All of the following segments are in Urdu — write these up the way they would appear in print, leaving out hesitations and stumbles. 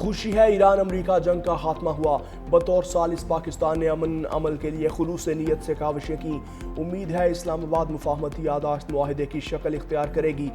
خوشی ہے ایران امریکہ جنگ کا خاتمہ ہوا، بطور ثالث پاکستان نے امن عمل کے لیے خلوص نیت سے کاوشیں کی، امید ہے اسلام آباد مفاہمتی یادداشت معاہدے کی شکل اختیار کرے گی۔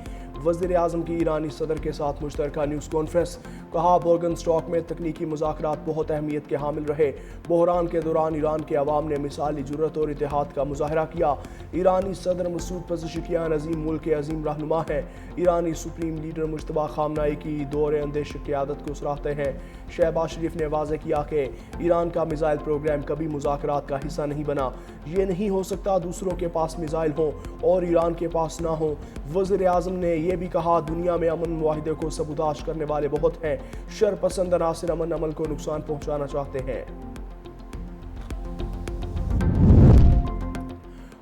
وزیر اعظم کی ایرانی صدر کے ساتھ مشترکہ نیوز کانفرنس، کہا بورگن اسٹاک میں تکنیکی مذاکرات بہت اہمیت کے حامل رہے، بحران کے دوران ایران کے عوام نے مثالی جرأت اور اتحاد کا مظاہرہ کیا۔ ایرانی صدر مسعود پزشکیان عظیم ملک کے عظیم رہنما ہیں، ایرانی سپریم لیڈر مجتبی خامنہئی کی دور اندیش قیادت کو سراہتے ہیں۔ شہباز شریف نے واضح کیا کہ ایران کا میزائل پروگرام کبھی مذاکرات کا حصہ نہیں بنا، یہ نہیں ہو سکتا دوسروں کے پاس میزائل ہوں اور ایران کے پاس نہ ہوں۔ وزیر اعظم نے یہ بھی کہا دنیا میں امن معاہدے کو سبوتاژ کرنے والے بہت ہیں، شر پسند عناصر امن عمل کو نقصان پہنچانا چاہتے ہیں۔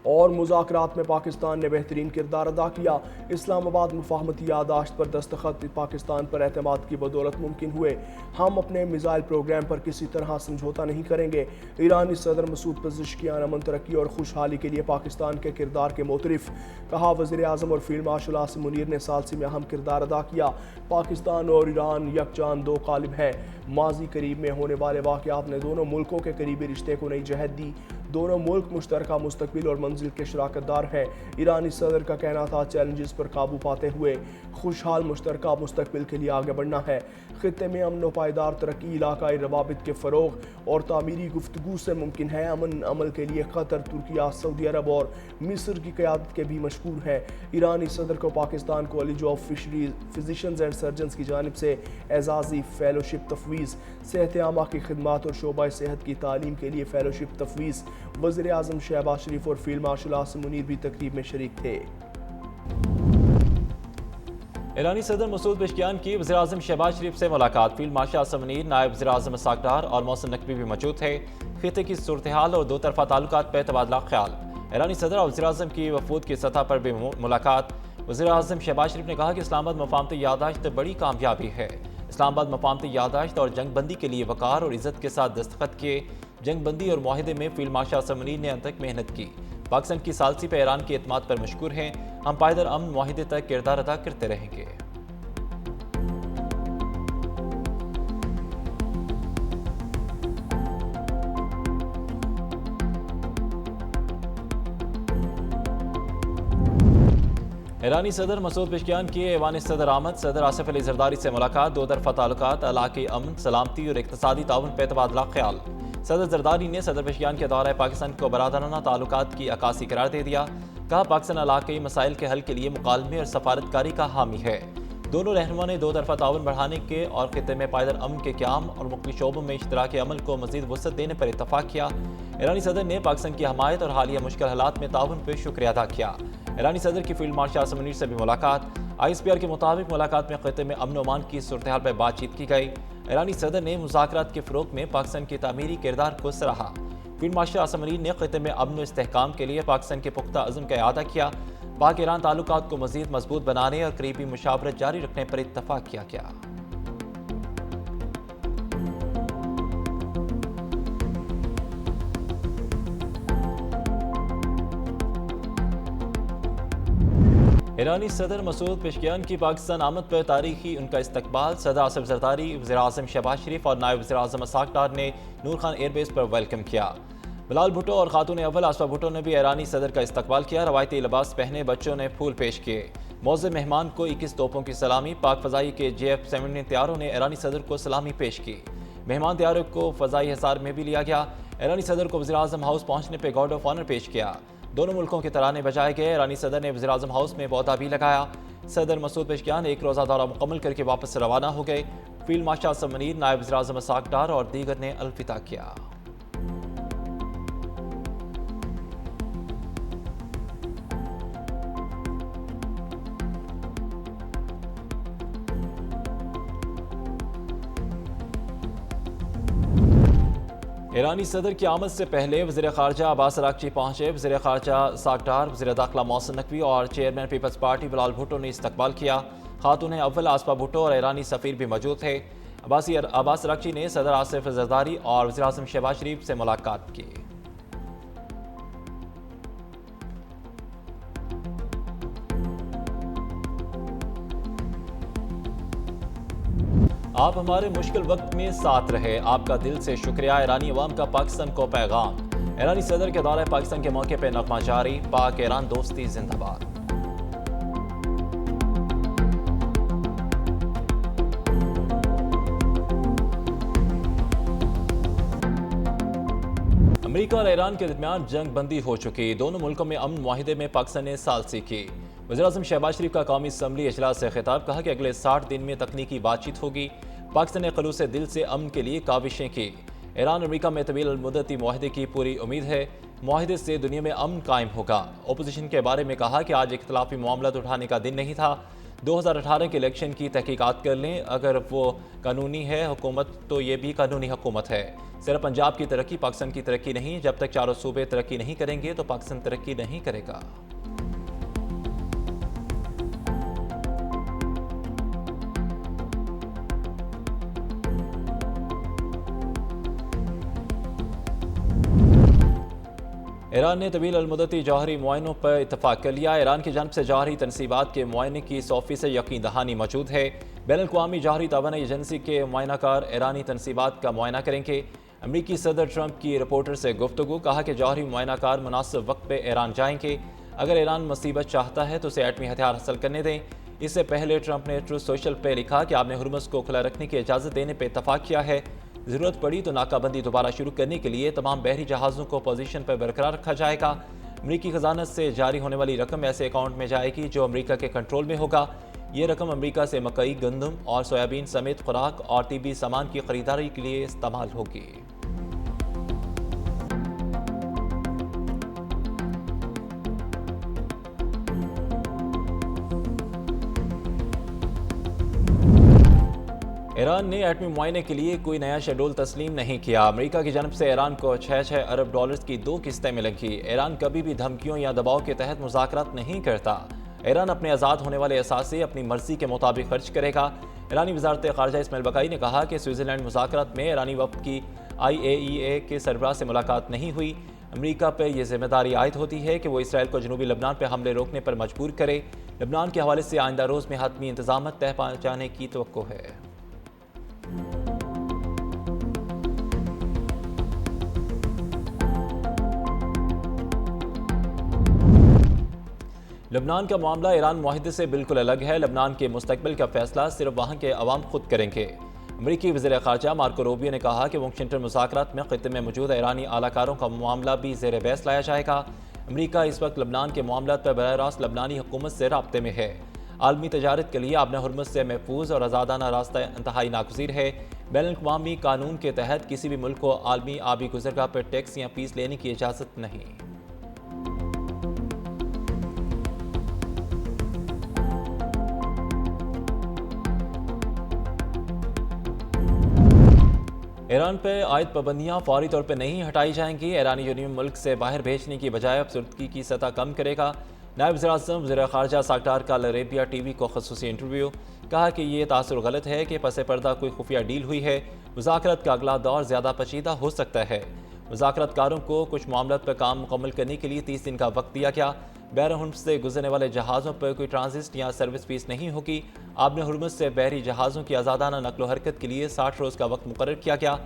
اور مذاکرات میں پاکستان نے بہترین کردار ادا کیا، اسلام آباد مفاہمتی یادداشت پر دستخط پاکستان پر اعتماد کی بدولت ممکن ہوئے، ہم اپنے میزائل پروگرام پر کسی طرح سمجھوتہ نہیں کریں گے۔ ایرانی صدر مسعود پزشکیان امن، ترقی اور خوشحالی کے لیے پاکستان کے کردار کے معترف، کہا وزیر اعظم اور فیلڈ مارشل عاصم منیر نے ثالثی میں اہم کردار ادا کیا، پاکستان اور ایران یکجان دو قالب ہیں، ماضی قریب میں ہونے والے واقعات نے دونوں ملکوں کے قریبی رشتے کو نئی جہت دی، دونوں ملک مشترکہ مستقبل اور منزل کے شراکت دار ہیں۔ ایرانی صدر کا کہنا تھا چیلنجز پر قابو پاتے ہوئے خوشحال مشترکہ مستقبل کے لیے آگے بڑھنا ہے، خطے میں امن و پائیدار ترقی، علاقائی روابط کے فروغ اور تعمیری گفتگو سے ممکن ہے۔ امن عمل کے لیے قطر، ترکیہ، سعودی عرب اور مصر کی قیادت کے بھی مشکور ہیں۔ ایرانی صدر کو Pakistan college of physicians and surgeons کی جانب سے اعزازی فیلوشپ تفویض، صحت عامہ کی خدمات اور شعبہ صحت کی تعلیم کے لیے فیلوشپ تفویض۔ وزیر اعظم شہباز شریف اور فیلڈ مارشل عاصم منیر بھی تقریب میں شریک تھے۔ ایرانی صدر مسعود پزشکیان کی وزیر اعظم شہباز شریف سے ملاقات، فیلڈ مارشل عاصم منیر، نائب وزیر اعظم اسحاق ڈار اور محسن نقوی بھی موجود تھے۔ خطے کی صورتحال اور دو طرفہ تعلقات پر تبادلہ خیال، ایرانی صدر اور وزیر اعظم کی وفود کی سطح پر بھی ملاقات۔ وزیر اعظم شہباز شریف نے کہا کہ اسلام آباد مفاہمتی یادداشت بڑی کامیابی ہے، اسلام آباد مفاہمتی یادداشت اور جنگ بندی کے لیے وقار اور عزت کے ساتھ دستخط کیے، جنگ بندی اور معاہدے میں فیلڈ مارشل عاصم منیر نے انت تک محنت کی، پاکستان کی ثالثی پر ایران کے اعتماد پر مشکور ہیں، ہم پائیدار امن معاہدے تک کردار ادا کرتے رہیں گے۔ ایرانی صدر مسعود پزشکیان کی ایوان صدر آمد، صدر آصف علی زرداری سے ملاقات، دو طرفہ تعلقات، علاقائی امن، سلامتی اور اقتصادی تعاون پر تبادلہ خیال۔ صدر زرداری نے صدر پزشکیان کے دورہ پاکستان کو برادرانہ تعلقات کی عکاسی قرار دے دیا، کہا پاکستان علاقائی مسائل کے حل کے لیے مکالمے اور سفارتکاری کا حامی ہے۔ دونوں رہنما نے دو طرفہ تعاون بڑھانے کے اور خطے میں پائیدار امن کے قیام اور مختلف شعبوں میں اشتراکی عمل کو مزید وسعت دینے پر اتفاق کیا۔ ایرانی صدر نے پاکستان کی حمایت اور حالیہ مشکل حالات میں تعاون پر شکریہ ادا کیا۔ ایرانی صدر کی فیلڈ مارشل عاصم منیر سے بھی ملاقات، ISPR کے مطابق ملاقات میں خطے میں امن و امان کی صورتحال پر بات چیت کی گئی۔ ایرانی صدر نے مذاکرات کے فروغ میں پاکستان کے تعمیری کردار کو سراہا۔ فیلڈ مارشل عاصم منیر نے خطے میں امن و استحکام کے لیے پاکستان کے پختہ عزم کا اعادہ کیا، پاک ایران تعلقات کو مزید مضبوط بنانے اور قریبی مشاورت جاری رکھنے پر اتفاق کیا گیا۔ ایرانی صدر مسعود پزشکیان کی پاکستان آمد پر تاریخی ان کا استقبال، صدر آصف زرداری، وزیر اعظم شہباز شریف اور نائب وزیر اعظم اسحاق ڈار نے نور خان ایئر بیس پر ویلکم کیا۔ بلال بھٹو اور خاتون اول آسفا بھٹو نے بھی ایرانی صدر کا استقبال کیا، روایتی لباس پہنے بچوں نے پھول پیش کیے۔ موزے مہمان کو 21 توپوں کی سلامی، پاک فضائی کے JF-17 طیاروں نے ایرانی صدر کو سلامی پیش کی۔ مہمان طیاروں کو فضائی حصار میں بھی لیا گیا۔ ایرانی صدر کو وزیر اعظم ہاؤس پہنچنے پہ گارڈ آف آنر پیش کیا، دونوں ملکوں کے ترانے بجائے گئے۔ ایرانی صدر نے وزیر اعظم ہاؤس میں پودا بھی لگایا۔ صدر مسعود پزشکیان ایک روزہ دورہ مکمل کر کے واپس روانہ ہو گئے۔ فیلڈ مارشل عاصم منیر، نائب وزیر اعظم اسحاق ڈار اور دیگر نے الوداع کیا۔ ایرانی صدر کی آمد سے پہلے وزیر خارجہ عباس اراغچی پہنچے، وزیر خارجہ اسحاق ڈار، وزیر داخلہ محسن نقوی اور چیئرمین پیپلز پارٹی بلال بھٹو نے استقبال کیا۔ خاتون اول آسفا بھٹو اور ایرانی سفیر بھی موجود تھے۔ عباس اراغچی نے صدر آصف زرداری اور وزیر اعظم شہباز شریف سے ملاقات کی۔ آپ ہمارے مشکل وقت میں ساتھ رہے، آپ کا دل سے شکریہ، ایرانی عوام کا پاکستان کو پیغام۔ ایرانی صدر کے دورہ پاکستان کے موقع پہ نغمہ جاری، پاک ایران دوستی زندہ باد۔ امریکہ اور ایران کے درمیان جنگ بندی ہو چکی، دونوں ملکوں میں امن معاہدے میں پاکستان نے ثالثی کی۔ وزیراعظم شہباز شریف کا قومی اسمبلی اجلاس سے خطاب، کہا کہ اگلے 60 دن میں تکنیکی بات چیت ہوگی۔ پاکستان نے خلوص دل سے امن کے لیے کاوشیں کی۔ ایران امریکہ میں طویل المدتی معاہدے کی پوری امید ہے، معاہدے سے دنیا میں امن قائم ہوگا۔ اپوزیشن کے بارے میں کہا کہ آج اختلافی معاملات اٹھانے کا دن نہیں تھا، 2018 کے الیکشن کی تحقیقات کر لیں، اگر وہ قانونی ہے حکومت تو یہ بھی قانونی حکومت ہے۔ صرف پنجاب کی ترقی پاکستان کی ترقی نہیں، جب تک چاروں صوبے ترقی نہیں کریں گے تو پاکستان ترقی نہیں کرے گا۔ ایران نے طویل المدتی جوہری معائنوں پر اتفاق کر لیا۔ ایران کی جانب سے جوہری تنصیبات کے معائنے کی 100% یقین دہانی موجود ہے۔ بین الاقوامی جوہری توانائی ایجنسی کے معائنہ کار ایرانی تنصیبات کا معائنہ کریں گے۔ امریکی صدر ٹرمپ کی رپورٹر سے گفتگو، کہا کہ جوہری معائنہ کار مناسب وقت پہ ایران جائیں گے۔ اگر ایران مصیبت چاہتا ہے تو اسے ایٹمی ہتھیار حاصل کرنے دیں۔ اس سے پہلے ٹرمپ نے ٹروتھ سوشل پہ لکھا کہ آپ نے ہرمز کو کھلا رکھنے کی اجازت دینے پہ اتفاق کیا ہے، ضرورت پڑی تو ناکہ بندی دوبارہ شروع کرنے کے لیے تمام بحری جہازوں کو پوزیشن پر برقرار رکھا جائے گا۔ امریکی خزانہ سے جاری ہونے والی رقم ایسے اکاؤنٹ میں جائے گی جو امریکہ کے کنٹرول میں ہوگا۔ یہ رقم امریکہ سے مکئی، گندم اور سویابین سمیت خوراک اور طبی سامان کی خریداری کے لیے استعمال ہوگی۔ ایران نے ایٹمی معائنے کے لیے کوئی نیا شیڈول تسلیم نہیں کیا۔ امریکہ کی جانب سے ایران کو 6 ارب ڈالرز کی 2 قسطیں ملیں گی۔ ایران کبھی بھی دھمکیوں یا دباؤ کے تحت مذاکرات نہیں کرتا۔ ایران اپنے آزاد ہونے والے اثاثے اپنی مرضی کے مطابق خرچ کرے گا۔ ایرانی وزارت خارجہ اسماعیل بقائی نے کہا کہ سوئٹزرلینڈ مذاکرات میں ایرانی وفد کی IAEA کے سربراہ سے ملاقات نہیں ہوئی۔ امریکہ پر یہ ذمہ داری عائد ہوتی ہے کہ وہ اسرائیل کو جنوبی لبنان پہ حملے روکنے پر مجبور کرے۔ لبنان کے حوالے سے آئندہ روز میں حتمی انتظامات طے پا جانے کی توقع ہے۔ لبنان کا معاملہ ایران معاہدے سے بالکل الگ ہے۔ لبنان کے مستقبل کا فیصلہ صرف وہاں کے عوام خود کریں گے۔ امریکی وزیر خارجہ مارکو روبیو نے کہا کہ واشنگٹن مذاکرات میں خطے میں موجود ایرانی اعلی کاروں کا معاملہ بھی زیر بحث لایا جائے گا۔ امریکہ اس وقت لبنان کے معاملات پر براہ راست لبنانی حکومت سے رابطے میں ہے۔ عالمی تجارت کے لیے آبِ ہرمز سے محفوظ اور آزادانہ راستہ انتہائی ناگزیر ہے۔ بین الاقوامی قانون کے تحت کسی بھی ملک کو عالمی آبی گزرگاہ پر ٹیکس یا فیس لینے کی اجازت نہیں۔ ایران پہ عائد پابندیاں فوری طور پہ نہیں ہٹائی جائیں گی۔ ایرانی یورینیم ملک سے باہر بھیجنے کی بجائے افسردگی کی سطح کم کرے گا۔ نائب وزیر اعظم وزیر خارجہ ساکٹار کا العربیہ ٹی وی کو خصوصی انٹرویو، کہا کہ یہ تاثر غلط ہے کہ پس پردہ کوئی خفیہ ڈیل ہوئی ہے۔ مذاکرات کا اگلا دور زیادہ پیچیدہ ہو سکتا ہے۔ مذاکرات کاروں کو کچھ معاملات پر کام مکمل کرنے کے لیے 30 دن کا وقت دیا گیا۔ بحر ہرمز سے گزرنے والے جہازوں پر کوئی ٹرانزٹ یا سروس فیس نہیں ہوگی۔ آبِ ہرمز سے بحری جہازوں کی آزادانہ نقل و حرکت کے لیے 60 روز کا وقت مقرر کیا گیا۔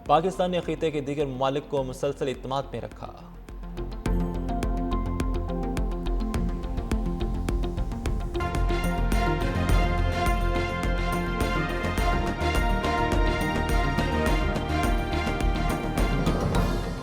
پاکستان نے خطے کے دیگر ممالک کو مسلسل اعتماد میں رکھا۔